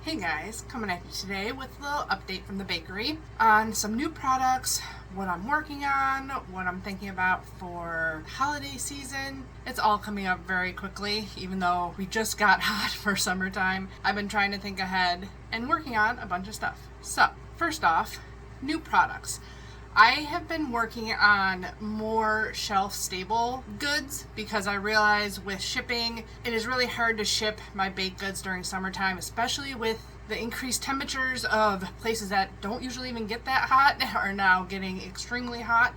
Hey guys, coming at you today with a little update from the bakery on some new products, what I'm working on, what I'm thinking about for holiday season. It's all coming up very quickly, even though we just got hot for summertime. I've been trying to think ahead and working on a bunch of stuff. So, first off, new products. I have been working on more shelf-stable goods because I realize with shipping, it is really hard to ship my baked goods during summertime, especially with the increased temperatures of places that don't usually even get that hot are now getting extremely hot.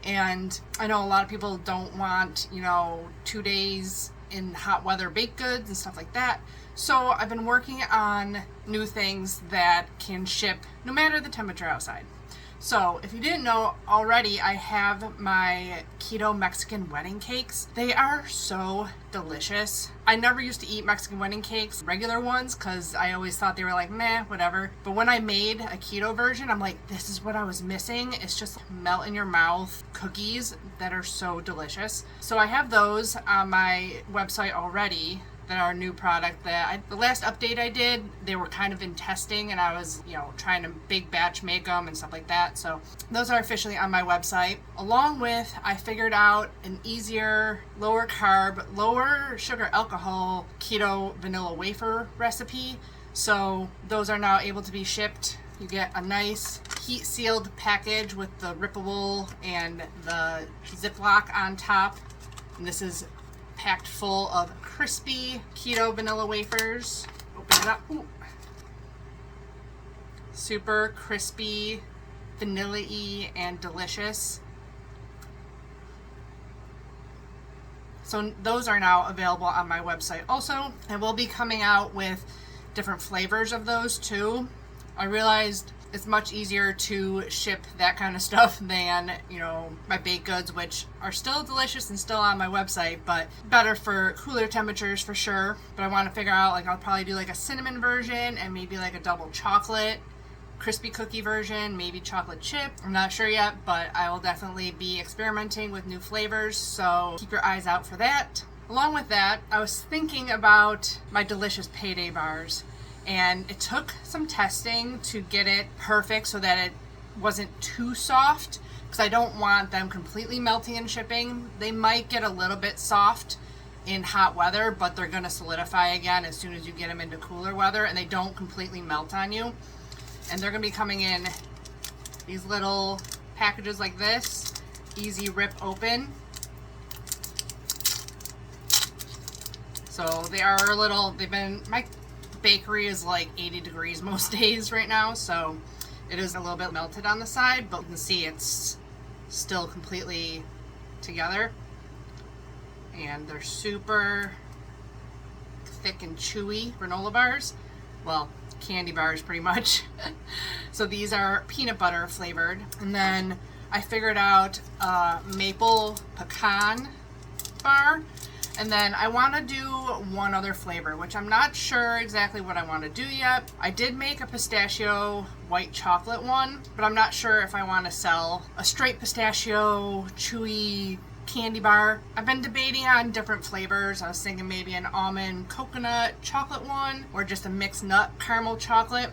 And I know a lot of people don't want, 2 days in hot weather baked goods and stuff like that. So I've been working on new things that can ship no matter the temperature outside. So, if you didn't know already, I have my keto Mexican wedding cakes. They are so delicious. I never used to eat Mexican wedding cakes, regular ones, because I always thought they were like, meh, whatever. But when I made a keto version, I'm like, this is what I was missing. It's just melt in your mouth cookies that are so delicious. So I have those on my website already. That are a new product the last update I did, they were kind of in testing and I was, trying to big batch make them and stuff like that. So those are officially on my website. Along with, I figured out an easier, lower carb, lower sugar alcohol keto vanilla wafer recipe. So those are now able to be shipped. You get a nice heat sealed package with the rippable and the Ziploc on top. And this is packed full of crispy keto vanilla wafers. Open it up. Ooh. Super crispy, vanilla-y, and delicious. So those are now available on my website also. I will be coming out with different flavors of those too. I realized it's much easier to ship that kind of stuff than, my baked goods, which are still delicious and still on my website, but better for cooler temperatures for sure. But I want to figure out, I'll probably do a cinnamon version and maybe a double chocolate crispy cookie version, maybe chocolate chip. I'm not sure yet, but I will definitely be experimenting with new flavors, so keep your eyes out for that. Along with that, I was thinking about my delicious payday bars. And it took some testing to get it perfect so that it wasn't too soft, because I don't want them completely melting and shipping. They might get a little bit soft in hot weather, but they're going to solidify again as soon as you get them into cooler weather, and they don't completely melt on you. And they're going to be coming in these little packages like this, easy rip open. So my bakery is 80 degrees most days right now, so it is a little bit melted on the side, but you can see it's still completely together, and they're super thick and chewy granola bars, well, candy bars pretty much. So these are peanut butter flavored, and then I figured out a maple pecan bar. And then I want to do one other flavor, which I'm not sure exactly what I want to do yet. I did make a pistachio white chocolate one, but I'm not sure if I want to sell a straight pistachio chewy candy bar. I've been debating on different flavors. I was thinking maybe an almond coconut chocolate one or just a mixed nut caramel chocolate.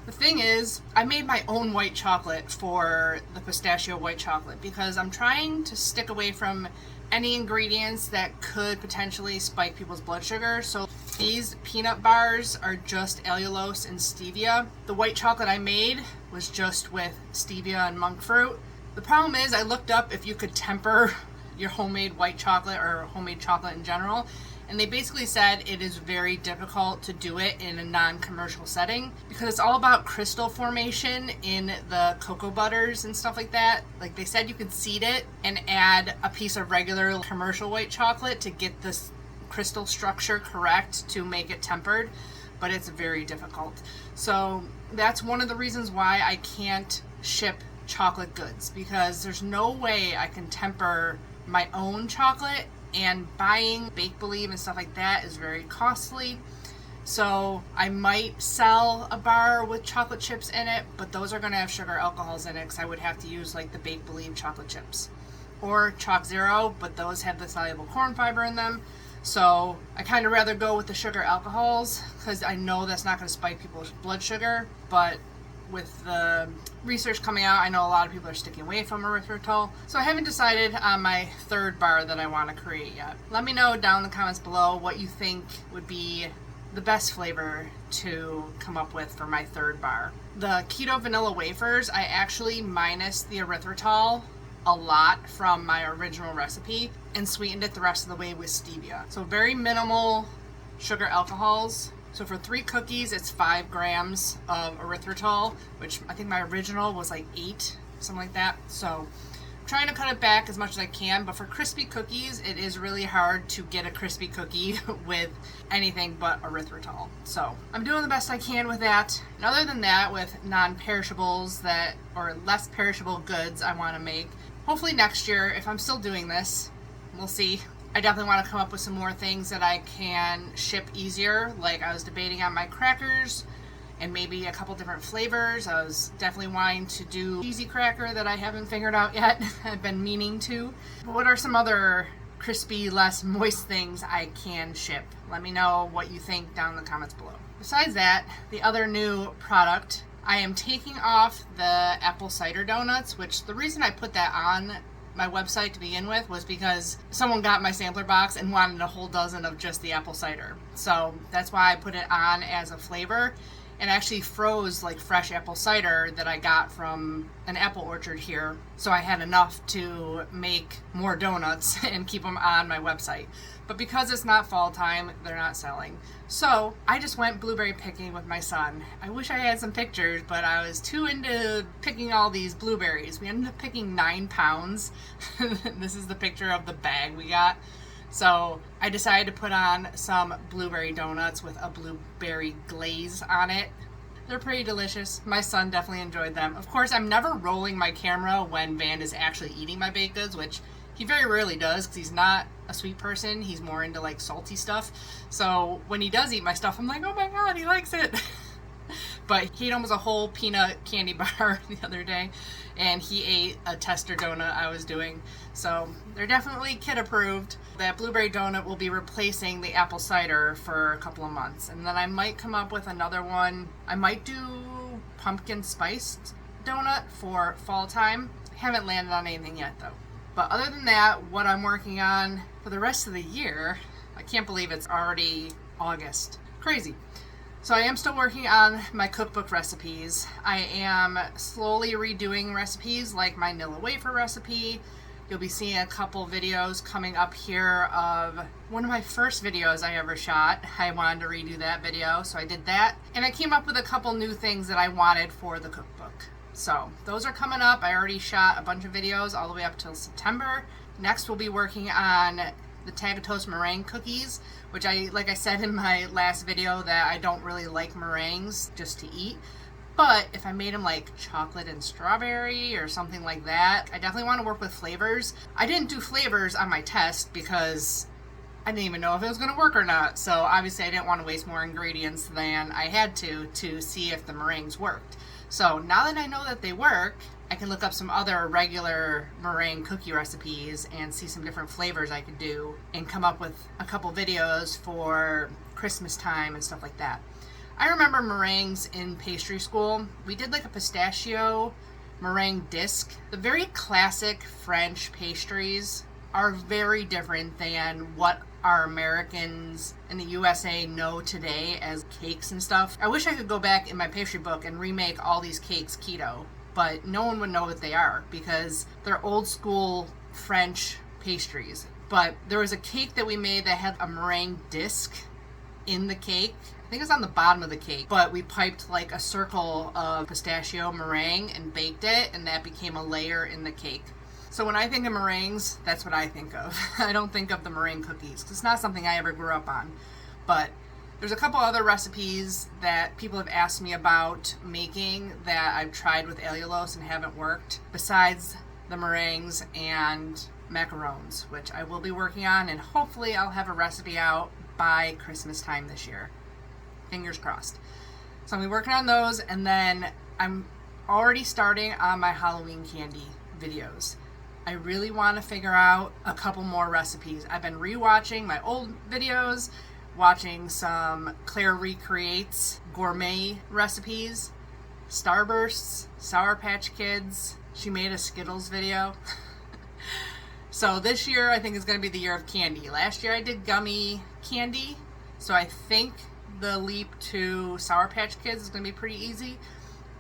The thing is, I made my own white chocolate for the pistachio white chocolate because I'm trying to stick away from any ingredients that could potentially spike people's blood sugar. So these peanut bars are just allulose and stevia. The white chocolate I made was just with stevia and monk fruit. The problem is I looked up if you could temper your homemade white chocolate or homemade chocolate in general, and they basically said it is very difficult to do it in a non-commercial setting because it's all about crystal formation in the cocoa butters and stuff like that. They said you could seed it and add a piece of regular commercial white chocolate to get this crystal structure correct to make it tempered, but it's very difficult. So that's one of the reasons why I can't ship chocolate goods, because there's no way I can temper my own chocolate, and buying Bake Believe and stuff like that is very costly. So I might sell a bar with chocolate chips in it, but those are going to have sugar alcohols in it because I would have to use the Bake Believe chocolate chips or Chalk Zero, but those have the soluble corn fiber in them. So I kind of rather go with the sugar alcohols because I know that's not going to spike people's blood sugar, but with the research coming out, I know a lot of people are sticking away from erythritol. So I haven't decided on my third bar that I want to create yet. Let me know down in the comments below what you think would be the best flavor to come up with for my third bar. The keto vanilla wafers, I actually minus the erythritol a lot from my original recipe and sweetened it the rest of the way with stevia. So very minimal sugar alcohols. So for 3 cookies, it's 5 grams of erythritol, which I think my original was like 8, something like that. So I'm trying to cut it back as much as I can, but for crispy cookies, it is really hard to get a crispy cookie with anything but erythritol. So I'm doing the best I can with that. And other than that, with non-perishables or less perishable goods I want to make, hopefully next year, if I'm still doing this, we'll see. I definitely want to come up with some more things that I can ship easier. Like I was debating on my crackers and maybe a couple different flavors. I was definitely wanting to do cheesy cracker that I haven't figured out yet. I've been meaning to. But what are some other crispy, less moist things I can ship? Let me know what you think down in the comments below. Besides that, the other new product, I am taking off the apple cider donuts, which the reason I put that on my website to begin with was because someone got my sampler box and wanted a whole dozen of just the apple cider. So that's why I put it on as a flavor, and actually froze like fresh apple cider that I got from an apple orchard here. So I had enough to make more donuts and keep them on my website. But because it's not fall time, they're not selling. So I just went blueberry picking with my son. I wish I had some pictures, but I was too into picking all these blueberries. We ended up picking 9 pounds. This is the picture of the bag we got. So I decided to put on some blueberry donuts with a blueberry glaze on it. They're pretty delicious. My son definitely enjoyed them. Of course, I'm never rolling my camera when Van is actually eating my baked goods, which he very rarely does because he's not a sweet person. He's more into like salty stuff. So when he does eat my stuff, I'm like, oh my God, he likes it. But he ate almost a whole peanut candy bar the other day, and he ate a tester donut I was doing. So they're definitely kid approved. That blueberry donut will be replacing the apple cider for a couple of months. And then I might come up with another one. I might do pumpkin spiced donut for fall time. Haven't landed on anything yet though. But other than that, what I'm working on for the rest of the year, I can't believe it's already August. Crazy. So I am still working on my cookbook recipes. I am slowly redoing recipes like my Nilla wafer recipe. You'll be seeing a couple videos coming up here of one of my first videos I ever shot. I wanted to redo that video, so I did that. And I came up with a couple new things that I wanted for the cookbook. So those are coming up. I already shot a bunch of videos all the way up till September. Next we'll be working on the Tagatose meringue cookies, which like I said in my last video that I don't really like meringues just to eat. But if I made them like chocolate and strawberry or something like that, I definitely want to work with flavors. I didn't do flavors on my test because I didn't even know if it was going to work or not. So obviously I didn't want to waste more ingredients than I had to see if the meringues worked. So now that I know that they work, I can look up some other regular meringue cookie recipes and see some different flavors I could do and come up with a couple videos for Christmas time and stuff like that. I remember meringues in pastry school. We did like a pistachio meringue disc. The very classic French pastries are very different than what our Americans in the USA know today as cakes and stuff. I wish I could go back in my pastry book and remake all these cakes keto, but no one would know what they are because they're old school French pastries. But there was a cake that we made that had a meringue disc in the cake. I think it was on the bottom of the cake, but we piped like a circle of pistachio meringue and baked it, and that became a layer in the cake. So when I think of meringues, that's what I think of. I don't think of the meringue cookies because it's not something I ever grew up on. But there's a couple other recipes that people have asked me about making that I've tried with allulose and haven't worked, besides the meringues and macarons, which I will be working on, and hopefully I'll have a recipe out by Christmas time this year. Fingers crossed. So I'm working on those, and then I'm already starting on my Halloween candy videos. I really want to figure out a couple more recipes. I've been rewatching my old videos, watching some Claire Recreates gourmet recipes, Starbursts, Sour Patch Kids. She made a Skittles video. So this year I think is going to be the year of candy. Last year I did gummy candy, so I think the leap to Sour Patch Kids is going to be pretty easy,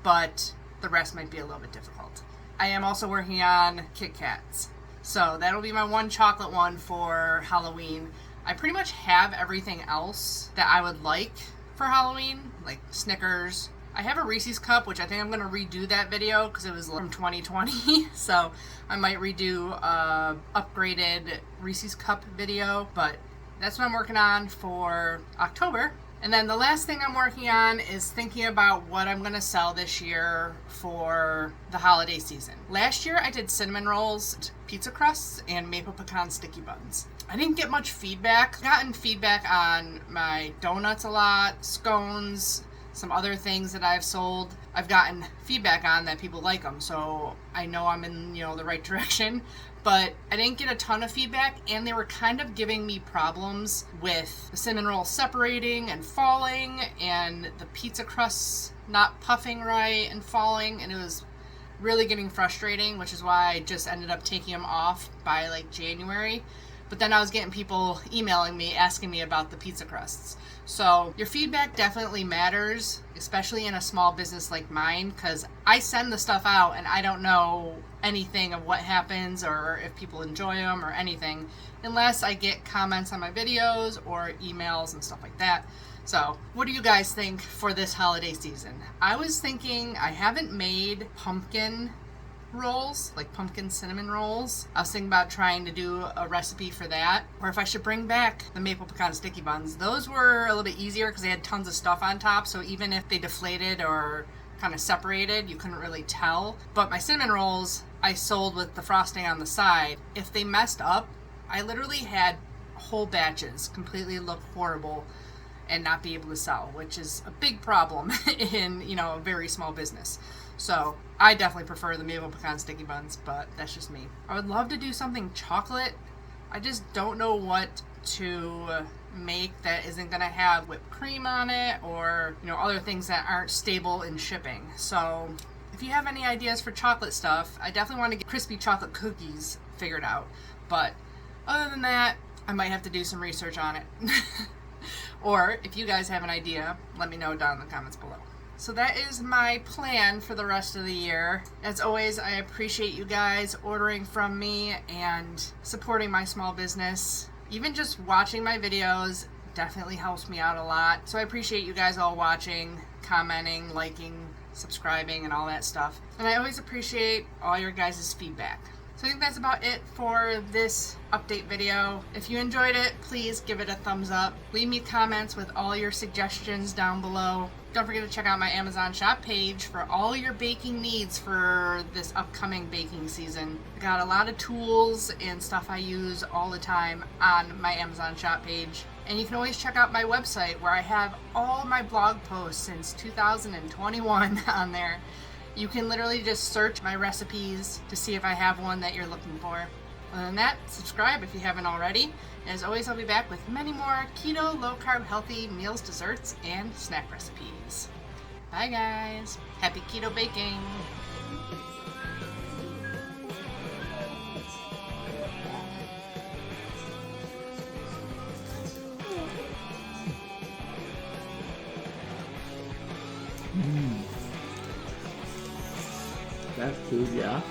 but the rest might be a little bit difficult. I am also working on Kit Kats. So that'll be my one chocolate one for Halloween. I pretty much have everything else that I would like for Halloween, like Snickers. I have a Reese's cup, which I think I'm going to redo that video because it was from 2020. So I might redo a upgraded Reese's cup video, but that's what I'm working on for October. And then the last thing I'm working on is thinking about what I'm going to sell this year for the holiday season. Last year I did cinnamon rolls, pizza crusts, and maple pecan sticky buns. I didn't get much feedback. I've gotten feedback on my donuts a lot, scones, some other things that I've sold. I've gotten feedback on that people like them, so I know I'm in, the right direction. But I didn't get a ton of feedback, and they were kind of giving me problems with the cinnamon rolls separating and falling, and the pizza crusts not puffing right and falling, and it was really getting frustrating, which is why I just ended up taking them off by like January. But then I was getting people emailing me asking me about the pizza crusts. So your feedback definitely matters, especially in a small business like mine, because I send the stuff out and I don't know anything of what happens or if people enjoy them or anything unless I get comments on my videos or emails and stuff like that. So what do you guys think for this holiday season? I was thinking, I haven't made pumpkin rolls, like pumpkin cinnamon rolls. I was thinking about trying to do a recipe for that, or if I should bring back the maple pecan sticky buns. Those were a little bit easier because they had tons of stuff on top, so even if they deflated or kind of separated, you couldn't really tell. But my cinnamon rolls I sold with the frosting on the side. If they messed up, I literally had whole batches completely look horrible and not be able to sell, which is a big problem in, a very small business. So I definitely prefer the maple pecan sticky buns, but that's just me. I would love to do something chocolate. I just don't know what to make that isn't going to have whipped cream on it or, other things that aren't stable in shipping. So if you have any ideas for chocolate stuff, I definitely want to get crispy chocolate cookies figured out. But other than that, I might have to do some research on it. Or if you guys have an idea, let me know down in the comments below. So that is my plan for the rest of the year. As always, I appreciate you guys ordering from me and supporting my small business. Even just watching my videos definitely helps me out a lot. So I appreciate you guys all watching, commenting, liking, subscribing, and all that stuff. And I always appreciate all your guys' feedback. So I think that's about it for this update video. If you enjoyed it, please give it a thumbs up. Leave me comments with all your suggestions down below. Don't forget to check out my Amazon shop page for all your baking needs for this upcoming baking season. I got a lot of tools and stuff I use all the time on my Amazon shop page. And you can always check out my website where I have all my blog posts since 2021 on there. You can literally just search my recipes to see if I have one that you're looking for. Other than that, subscribe if you haven't already. And as always, I'll be back with many more keto, low-carb, healthy meals, desserts, and snack recipes. Bye, guys. Happy keto baking. That's food, yeah.